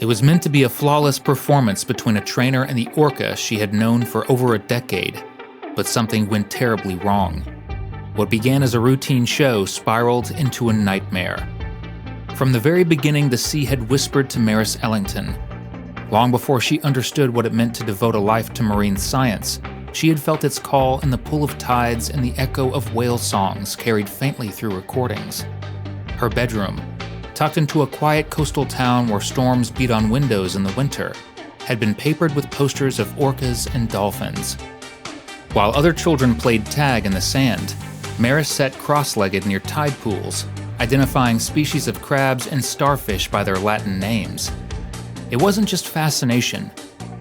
It was meant to be a flawless performance between a trainer and the Orca she had known for over a decade, but something went terribly wrong. What began as a routine show spiraled into a nightmare. From the very beginning, the sea had whispered to Maris Ellington. Long before she understood what it meant to devote a life to marine science, she had felt its call in the pull of tides and the echo of whale songs carried faintly through recordings. Her bedroom, tucked into a quiet coastal town where storms beat on windows in the winter, had been papered with posters of orcas and dolphins. While other children played tag in the sand, Maris sat cross-legged near tide pools, identifying species of crabs and starfish by their Latin names. It wasn't just fascination,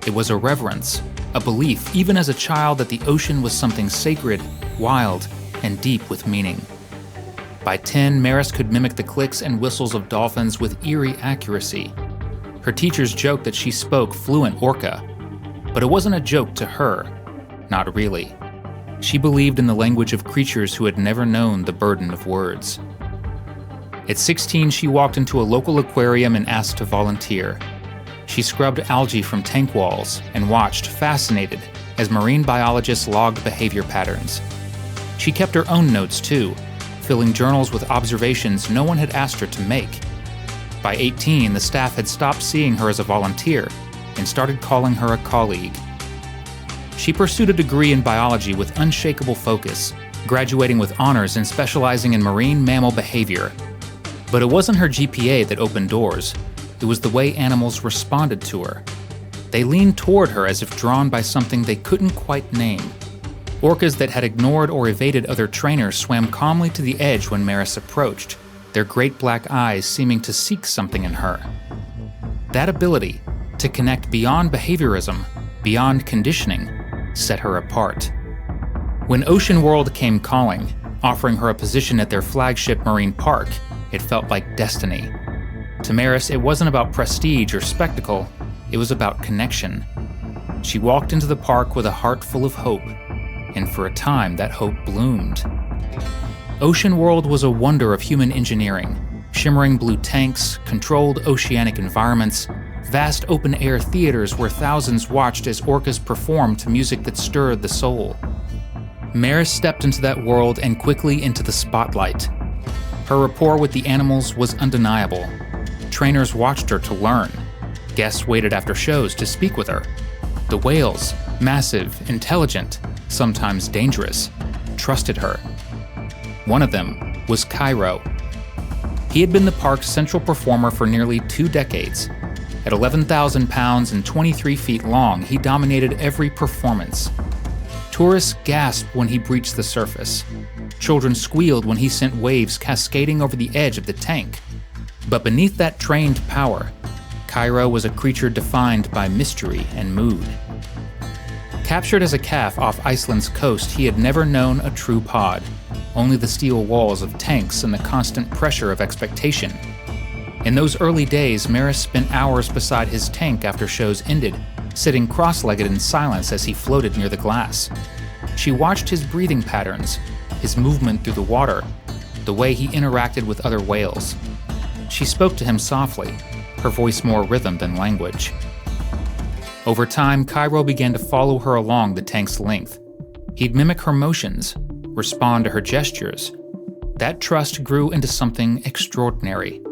it was a reverence, a belief even as a child that the ocean was something sacred, wild, and deep with meaning. By 10, Maris could mimic the clicks and whistles of dolphins with eerie accuracy. Her teachers joked that she spoke fluent Orca, but it wasn't a joke to her. Not really. She believed in the language of creatures who had never known the burden of words. At 16, she walked into a local aquarium and asked to volunteer. She scrubbed algae from tank walls and watched, fascinated, as marine biologists logged behavior patterns. She kept her own notes too, filling journals with observations no one had asked her to make. By 18, the staff had stopped seeing her as a volunteer and started calling her a colleague. She pursued a degree in biology with unshakable focus, graduating with honors and specializing in marine mammal behavior. But it wasn't her GPA that opened doors. It was the way animals responded to her. They leaned toward her as if drawn by something they couldn't quite name. Orcas that had ignored or evaded other trainers swam calmly to the edge when Maris approached, their great black eyes seeming to seek something in her. That ability to connect beyond behaviorism, beyond conditioning, set her apart. When SeaWorld came calling, offering her a position at their flagship marine park, it felt like destiny. To Maris, it wasn't about prestige or spectacle, it was about connection. She walked into the park with a heart full of hope, and for a time that hope bloomed. SeaWorld was a wonder of human engineering, shimmering blue tanks, controlled oceanic environments, vast open-air theaters where thousands watched as orcas performed to music that stirred the soul. Maris stepped into that world and quickly into the spotlight. Her rapport with the animals was undeniable. Trainers watched her to learn. Guests waited after shows to speak with her. The whales, massive, intelligent, sometimes dangerous, trusted her. One of them was Cairo. He had been the park's central performer for nearly 2 decades. At 11,000 pounds and 23 feet long, he dominated every performance. Tourists gasped when he breached the surface. Children squealed when he sent waves cascading over the edge of the tank. But beneath that trained power, Cairo was a creature defined by mystery and mood. Captured as a calf off Iceland's coast, he had never known a true pod, only the steel walls of tanks and the constant pressure of expectation. In those early days, Maris spent hours beside his tank after shows ended, sitting cross-legged in silence as he floated near the glass. She watched his breathing patterns, his movement through the water, the way he interacted with other whales. She spoke to him softly, her voice more rhythm than language. Over time, Cairo began to follow her along the tank's length. He'd mimic her motions, respond to her gestures. That trust grew into something extraordinary.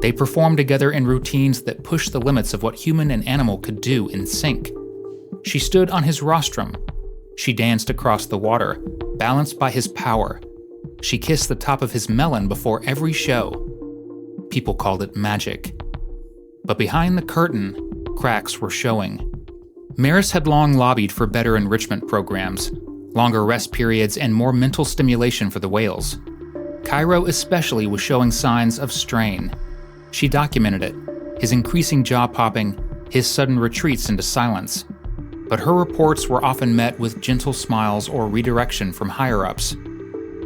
They performed together in routines that pushed the limits of what human and animal could do in sync. She stood on his rostrum. She danced across the water, balanced by his power. She kissed the top of his melon before every show. People called it magic. But behind the curtain, cracks were showing. Maris had long lobbied for better enrichment programs, longer rest periods, and more mental stimulation for the whales. Cairo especially was showing signs of strain. She documented it, his increasing jaw popping, his sudden retreats into silence. But her reports were often met with gentle smiles or redirection from higher-ups.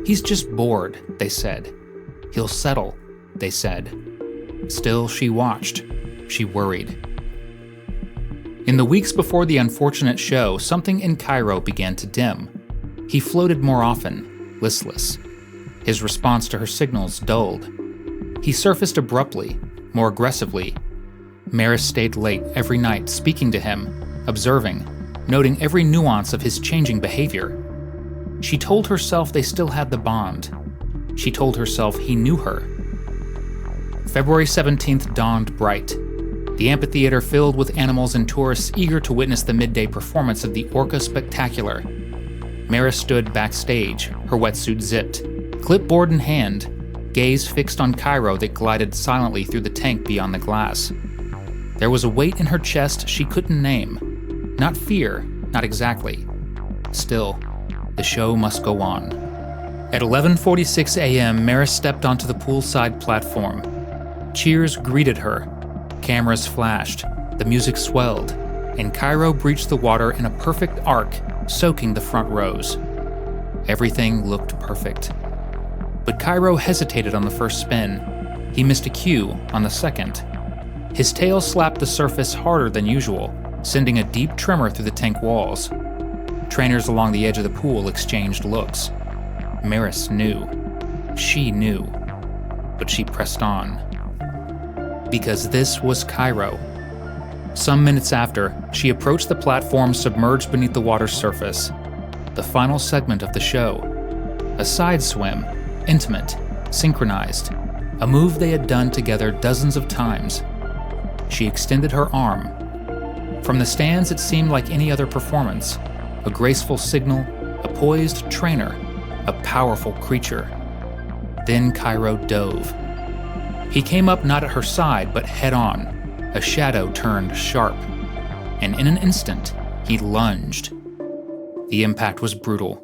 "He's just bored," they said. "He'll settle," they said. Still, she watched. She worried. In the weeks before the unfortunate show, something in Cairo began to dim. He floated more often, listless. His response to her signals dulled. He surfaced abruptly, more aggressively. Maris stayed late every night, speaking to him, observing, noting every nuance of his changing behavior. She told herself they still had the bond. She told herself he knew her. February 17th dawned bright. The amphitheater filled with animals and tourists eager to witness the midday performance of the Orca Spectacular. Maris stood backstage, her wetsuit zipped, clipboard in hand, gaze fixed on Cairo that glided silently through the tank beyond the glass. There was a weight in her chest she couldn't name. Not fear, not exactly. Still, the show must go on. At 11:46 a.m., Maris stepped onto the poolside platform. Cheers greeted her. Cameras flashed, the music swelled, and Cairo breached the water in a perfect arc, soaking the front rows. Everything looked perfect. But Cairo hesitated on the first spin. He missed a cue on the second. His tail slapped the surface harder than usual, sending a deep tremor through the tank walls. Trainers along the edge of the pool exchanged looks. Maris knew. She knew. But she pressed on. Because this was Cairo. Some minutes after, she approached the platform submerged beneath the water's surface. The final segment of the show. A side swim, intimate, synchronized, a move they had done together dozens of times. She extended her arm. From the stands, it seemed like any other performance. A graceful signal, a poised trainer, a powerful creature. Then Cairo dove. He came up not at her side, but head-on. A shadow turned sharp. And in an instant, he lunged. The impact was brutal.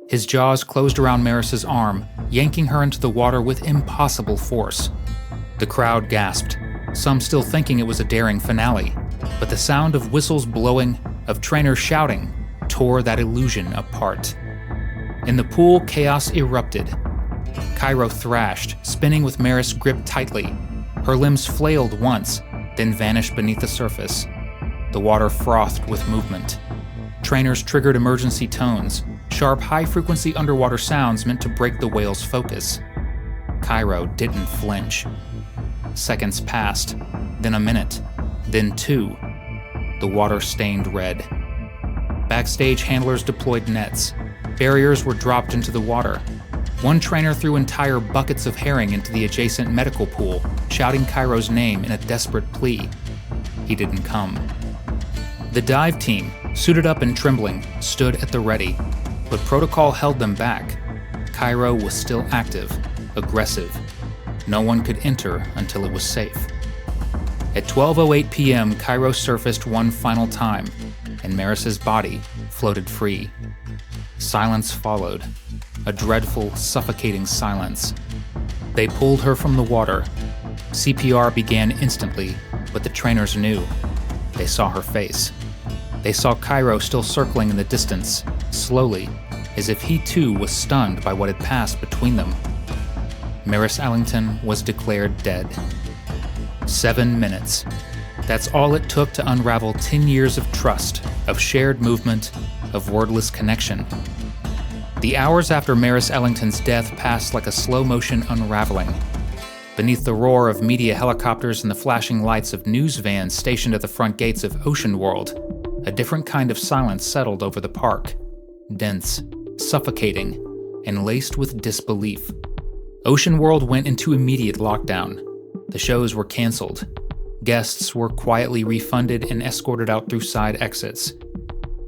His jaws closed around Maris's arm, yanking her into the water with impossible force. The crowd gasped, some still thinking it was a daring finale, but the sound of whistles blowing, of trainers shouting, tore that illusion apart. In the pool, chaos erupted. Cairo thrashed, spinning with Maris gripped tightly. Her limbs flailed once, then vanished beneath the surface. The water frothed with movement. Trainers triggered emergency tones, sharp, high-frequency underwater sounds meant to break the whale's focus. Cairo didn't flinch. Seconds passed, then a minute, then two. The water stained red. Backstage handlers deployed nets. Barriers were dropped into the water. One trainer threw entire buckets of herring into the adjacent medical pool, shouting Cairo's name in a desperate plea. He didn't come. The dive team, suited up and trembling, stood at the ready, but protocol held them back. Cairo was still active, aggressive. No one could enter until it was safe. At 12:08 p.m., Cairo surfaced one final time, and Maris's body floated free. Silence followed, a dreadful, suffocating silence. They pulled her from the water. CPR began instantly, but the trainers knew. They saw her face. They saw Cairo still circling in the distance, slowly, as if he too was stunned by what had passed between them. Maris Ellington was declared dead. 7 minutes. That's all it took to unravel 10 years of trust, of shared movement, of wordless connection. The hours after Maris Ellington's death passed like a slow-motion unraveling. Beneath the roar of media helicopters and the flashing lights of news vans stationed at the front gates of SeaWorld, a different kind of silence settled over the park, dense, suffocating, and laced with disbelief. SeaWorld went into immediate lockdown. The shows were canceled. Guests were quietly refunded and escorted out through side exits.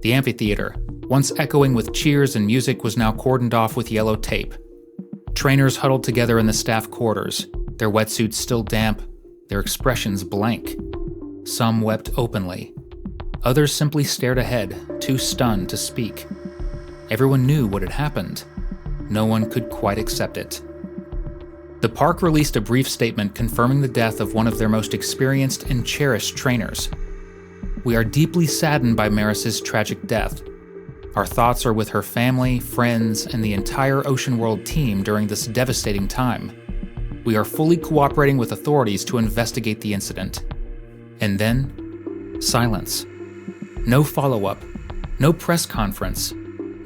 The amphitheater, once echoing with cheers and music, was now cordoned off with yellow tape. Trainers huddled together in the staff quarters, their wetsuits still damp, their expressions blank. Some wept openly. Others simply stared ahead, too stunned to speak. Everyone knew what had happened. No one could quite accept it. The park released a brief statement confirming the death of one of their most experienced and cherished trainers. "We are deeply saddened by Maris's tragic death. Our thoughts are with her family, friends, and the entire SeaWorld team during this devastating time. We are fully cooperating with authorities to investigate the incident." And then, silence. No follow-up, no press conference,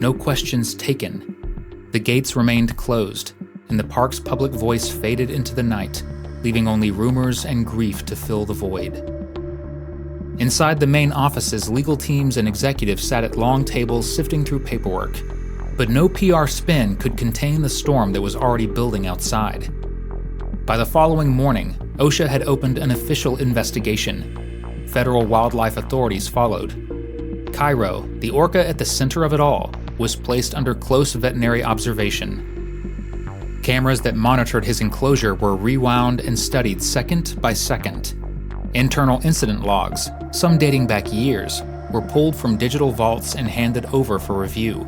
no questions taken. The gates remained closed, and the park's public voice faded into the night, leaving only rumors and grief to fill the void. Inside the main offices, legal teams and executives sat at long tables sifting through paperwork. But no PR spin could contain the storm that was already building outside. By the following morning, OSHA had opened an official investigation. Federal wildlife authorities followed. Cairo, the orca at the center of it all, was placed under close veterinary observation. Cameras that monitored his enclosure were rewound and studied second by second. Internal incident logs, some dating back years, were pulled from digital vaults and handed over for review.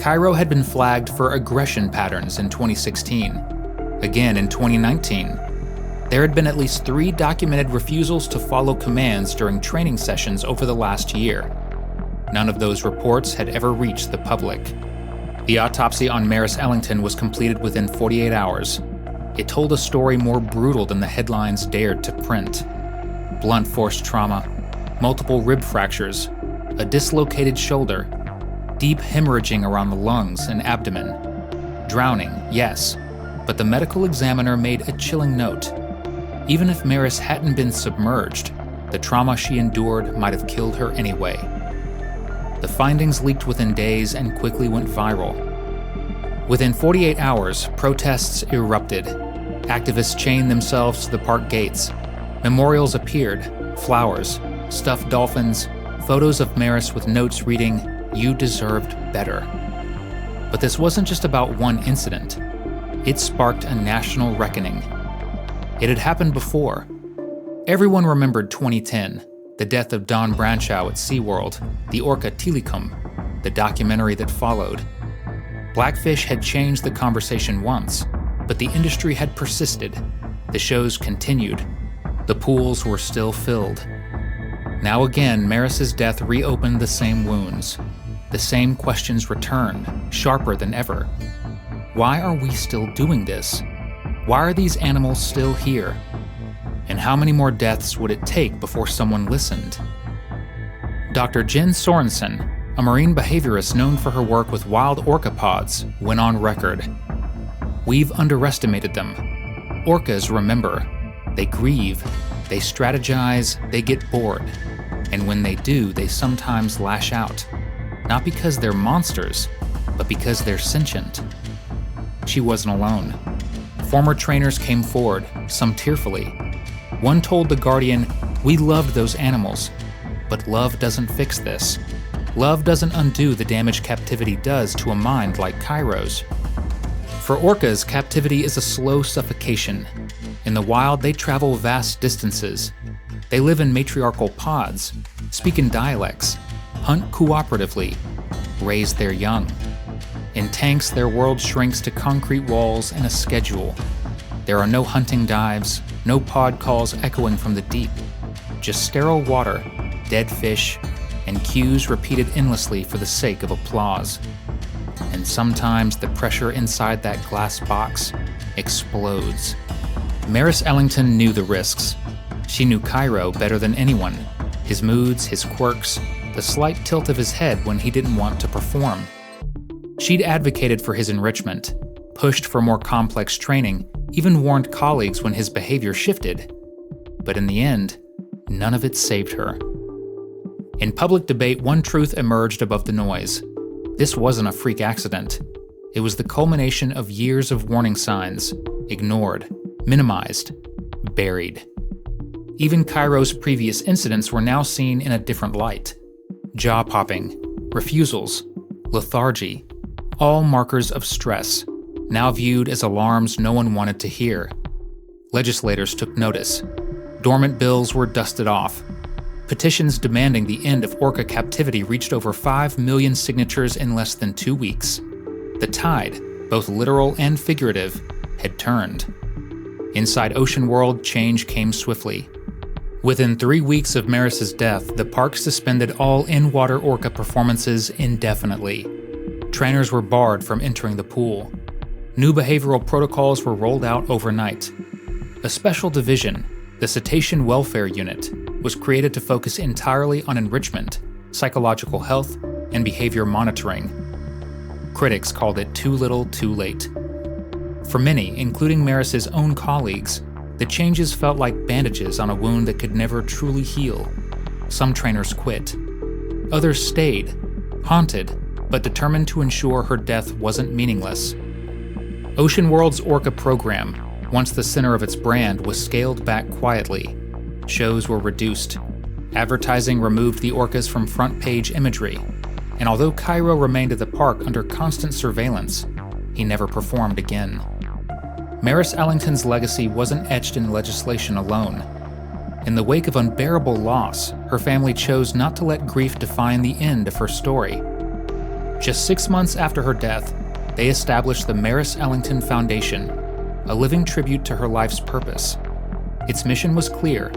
Cairo had been flagged for aggression patterns in 2016. Again in 2019. There had been at least 3 documented refusals to follow commands during training sessions over the last year. None of those reports had ever reached the public. The autopsy on Maris Ellington was completed within 48 hours. It told a story more brutal than the headlines dared to print. Blunt force trauma, multiple rib fractures, a dislocated shoulder, deep hemorrhaging around the lungs and abdomen. Drowning, yes, but the medical examiner made a chilling note. Even if Maris hadn't been submerged, the trauma she endured might have killed her anyway. The findings leaked within days and quickly went viral. Within 48 hours, protests erupted. Activists chained themselves to the park gates. Memorials appeared, flowers, stuffed dolphins, photos of Maris with notes reading, "You deserved better." But this wasn't just about one incident. It sparked a national reckoning. It had happened before. Everyone remembered 2010, the death of Don Branchow at SeaWorld, the Orca Telecom, the documentary that followed. Blackfish had changed the conversation once, but the industry had persisted. The shows continued. The pools were still filled. Now again, Maris's death reopened the same wounds. The same questions returned, sharper than ever. Why are we still doing this? Why are these animals still here? And how many more deaths would it take before someone listened? Dr. Jen Sorensen, a marine behaviorist known for her work with wild orca pods, went on record. "We've underestimated them. Orcas remember. They grieve, they strategize, they get bored. And when they do, they sometimes lash out. Not because they're monsters, but because they're sentient." She wasn't alone. Former trainers came forward, some tearfully. One told The Guardian, "We loved those animals, but love doesn't fix this. Love doesn't undo the damage captivity does to a mind like Cairo's." For orcas, captivity is a slow suffocation. In the wild, they travel vast distances. They live in matriarchal pods, speak in dialects, hunt cooperatively, raise their young. In tanks, their world shrinks to concrete walls and a schedule. There are no hunting dives, no pod calls echoing from the deep. Just sterile water, dead fish, and cues repeated endlessly for the sake of applause. And sometimes the pressure inside that glass box explodes. Maris Ellington knew the risks. She knew Cairo better than anyone. His moods, his quirks, the slight tilt of his head when he didn't want to perform. She'd advocated for his enrichment, pushed for more complex training, even warned colleagues when his behavior shifted. But in the end, none of it saved her. In public debate, one truth emerged above the noise. This wasn't a freak accident. It was the culmination of years of warning signs, ignored, minimized, buried. Even Cairo's previous incidents were now seen in a different light. Jaw-popping, refusals, lethargy, all markers of stress, now viewed as alarms no one wanted to hear. Legislators took notice. Dormant bills were dusted off. Petitions demanding the end of orca captivity reached over 5 million signatures in less than 2 weeks. The tide, both literal and figurative, had turned. Inside Ocean World, change came swiftly. Within 3 weeks of Maris's death, the park suspended all in-water orca performances indefinitely. Trainers were barred from entering the pool. New behavioral protocols were rolled out overnight. A special division, the Cetacean Welfare Unit, was created to focus entirely on enrichment, psychological health, and behavior monitoring. Critics called it too little, too late. For many, including Maris's own colleagues, the changes felt like bandages on a wound that could never truly heal. Some trainers quit. Others stayed, haunted, but determined to ensure her death wasn't meaningless. Ocean World's Orca program, once the center of its brand, was scaled back quietly. Shows were reduced. Advertising removed the orcas from front-page imagery. And although Cairo remained at the park under constant surveillance, he never performed again. Maris Ellington's legacy wasn't etched in legislation alone. In the wake of unbearable loss, her family chose not to let grief define the end of her story. Just 6 months after her death, they established the Maris Ellington Foundation, a living tribute to her life's purpose. Its mission was clear: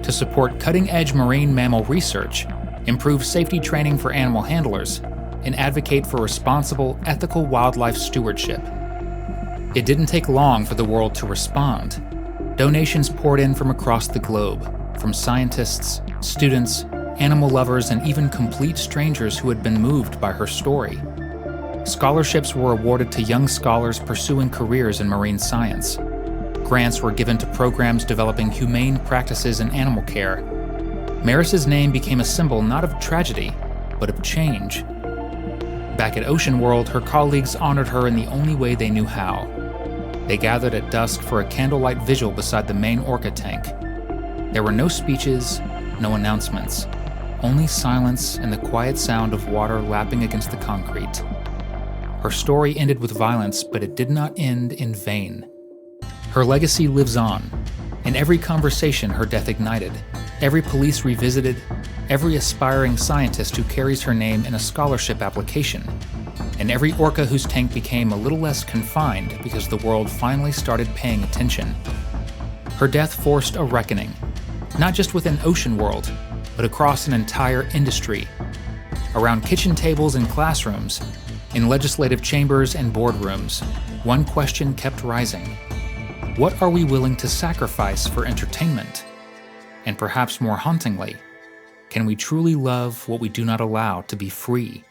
to support cutting-edge marine mammal research, improve safety training for animal handlers, and advocate for responsible, ethical wildlife stewardship. It didn't take long for the world to respond. Donations poured in from across the globe, from scientists, students, animal lovers, and even complete strangers who had been moved by her story. Scholarships were awarded to young scholars pursuing careers in marine science. Grants were given to programs developing humane practices in animal care. Maris's name became a symbol not of tragedy, but of change. Back at Ocean World, her colleagues honored her in the only way they knew how. They gathered at dusk for a candlelight vigil beside the main Orca tank. There were no speeches, no announcements, only silence and the quiet sound of water lapping against the concrete. Her story ended with violence, but it did not end in vain. Her legacy lives on. In every conversation her death ignited, every police revisited, every aspiring scientist who carries her name in a scholarship application, and every orca whose tank became a little less confined because the world finally started paying attention. Her death forced a reckoning, not just within Ocean World, but across an entire industry. Around kitchen tables and classrooms, in legislative chambers and boardrooms, one question kept rising. What are we willing to sacrifice for entertainment? And perhaps more hauntingly, can we truly love what we do not allow to be free?